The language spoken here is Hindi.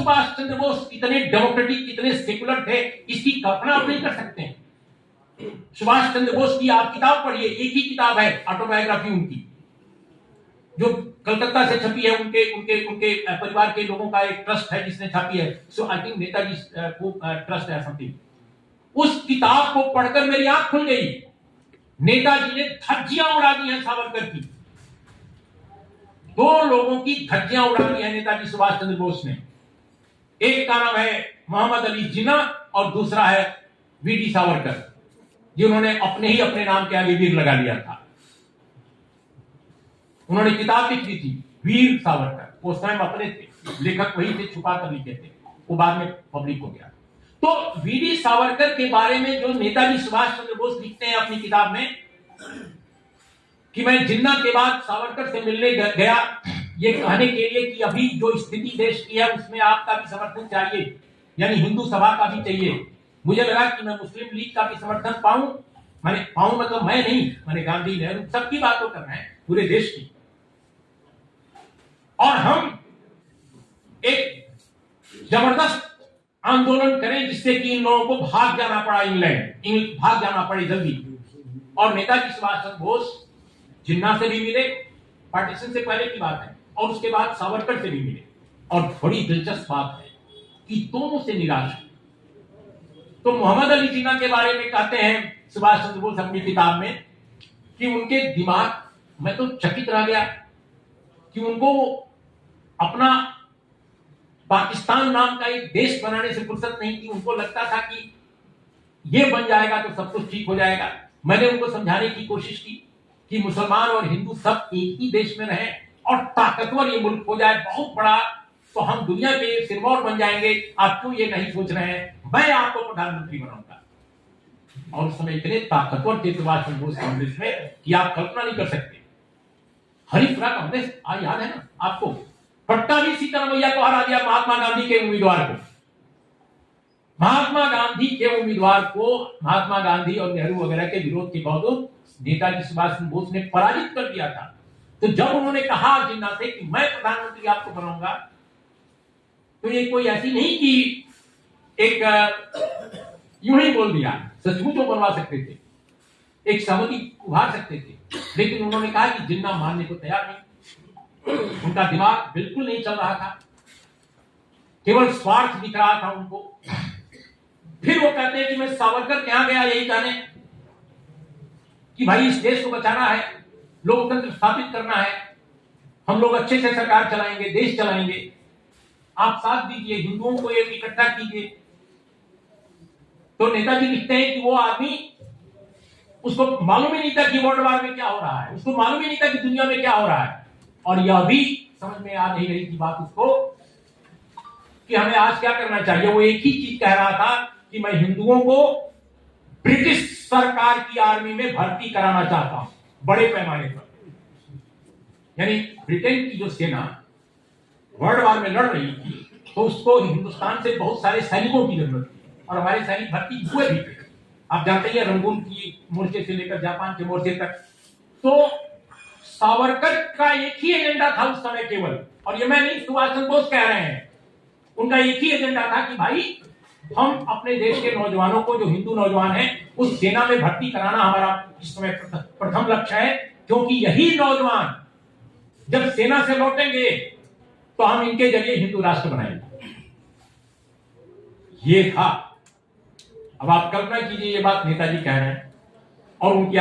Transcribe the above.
सुभाष चंद्र बोस इतने डेमोक्रेटिक, इतने सेकुलर थे, इसकी कल्पना आप नहीं कर सकते हैं। सुभाष चंद्र बोस की आप किताब पढ़िए, एक ही किताब है ऑटोबायोग्राफी उनकी, जो कलकत्ता से छपी है। उनके उनके उनके परिवार के लोगों का एक ट्रस्ट है जिसने छापी है, सो आई थिंक नेताजी को ट्रस्ट है समथिंग। उस किताब को पढ़कर मेरी आंख खुल गई। नेताजी ने धज्जियां उड़ा दी हैं सावरकर की। दो लोगों की धज्जियां उड़ा दी है नेताजी सुभाष चंद्र बोस ने। एक का नाम है मोहम्मद अली जिन्ना और दूसरा है वीडी सावरकर, जिन्होंने अपने नाम के आगे वीर लगा लिया था। उन्होंने किताब लिखी थी वीर सावरकर, वो स्वयं अपने थे, लेखक वही थे, छुपा कर लिखे थे, वो बाद में पब्लिक हो गया। तो वीडी सावरकर के बारे में जो नेताजी सुभाष चंद्र बोस लिखते हैं अपनी किताब में कि मैं जिन्ना के बाद सावरकर से मिलने गया, ये कहने के लिए कि अभी जो स्थिति देश की है उसमें आपका भी समर्थन चाहिए, यानी हिंदू सभा का भी चाहिए। मुझे लगा कि मैं मुस्लिम लीग का भी समर्थन पाऊं, मैंने पाऊं मतलब मैं नहीं, मैंने गांधी नेहरू सबकी बातों करना है, पूरे देश की। और हम एक जबरदस्त आंदोलन करें जिससे कि इन लोगों को भाग जाना पड़ा, इंग्लैंड भाग जाना पड़े जल्दी। और नेताजी सुभाष चंद्र बोस जिन्ना से भी मिले, पार्टीशन से पहले की बात है, और उसके बाद सावरकर से भी मिले। और बड़ी दिलचस्प बात है कि दोनों से निराश। तो मोहम्मद अली जिन्ना के बारे में कहते हैं सुभाष चंद्र बोस अपनी किताब में कि उनके दिमाग, मैं तो चकित रह गया कि उनको अपना पाकिस्तान नाम का एक देश बनाने से फुर्सत नहीं थी। उनको लगता था कि ये बन जाएगा तो सब कुछ ठीक हो जाएगा। मैंने उनको समझाने की कोशिश की कि मुसलमान और हिंदू सब एक ही देश में रहें और ताकतवर ये मुल्क हो जाए बहुत बड़ा, तो हम दुनिया के सिरमौर बन जाएंगे। आप क्यों ये नहीं सोच रहे हैं, मैं आपको प्रधानमंत्री बनाऊंगा। और उस समय इतने ताकतवर थे सुभाष चंद्र बोस कांग्रेस में कि आप कल्पना नहीं कर सकते। हरिपुरा कांग्रेस आज याद है ना आपको, पट्टा भी सीतारमैया को हरा दिया महात्मा गांधी के उम्मीदवार को। महात्मा गांधी और नेहरू वगैरह के विरोध के बावजूद नेताजी सुभाष चंद्र बोस ने पराजित कर दिया था। तो जब उन्होंने कहा जिन्ना से कि मैं प्रधानमंत्री आपको बनाऊंगा, तो ये कोई ऐसी नहीं कि एक यूं ही बोल दिया, सचमुच वो बनवा सकते थे, एक सहमति उभार सकते थे, लेकिन उन्होंने कहा कि जिन्ना मानने को तैयार नहीं। उनका दिमाग बिल्कुल नहीं चल रहा था, केवल स्वार्थ दिख रहा था उनको। फिर वो कहते हैं कि मैं सावरकर के यहां गया यही कहने कि भाई इस देश को बचाना है, लोकतंत्र स्थापित करना है, हम लोग अच्छे से सरकार चलाएंगे, देश चलाएंगे, आप साथ दीजिए, हिंदुओं को एक इकट्ठा कीजिए। तो नेताजी लिखते हैं कि वो आदमी, उसको मालूम ही नहीं था कि वर्ल्ड वॉर में क्या हो रहा है, उसको मालूम ही नहीं था कि दुनिया में क्या हो रहा है। और यह भी समझ में आ नहीं रही थी बात उसको कि हमें आज क्या करना चाहिए। वो एक ही चीज कह रहा था कि मैं हिंदुओं को ब्रिटिश सरकार की आर्मी में भर्ती कराना चाहता हूं बड़े पैमाने पर। यानी ब्रिटेन की जो सेना वर्ल्ड वॉर में लड़ रही थी, तो उसको हिंदुस्तान से बहुत सारे सैनिकों की जरूरत थी, और हमारे सैनिक भर्ती हुए भी थे। आप जानते हैं रंगून की मोर्चे से लेकर जापान के मोर्चे तक। तो सावरकर का एक ही एजेंडा था उस समय केवल, और ये मैं नहीं, सुभाष चंद्र बोस कह रहे हैं, उनका एक ही एजेंडा था कि भाई हम अपने देश के नौजवानों को, जो हिंदू नौजवान हैं, उस सेना में भर्ती कराना हमारा इस समय प्रथम लक्ष्य है, क्योंकि यही नौजवान जब सेना से लौटेंगे तो हम इनके जरिए हिंदू राष्ट्र बनाएंगे। ये था। अब आप कल्पना कीजिए ये बात नेताजी कह रहे हैं और उनकी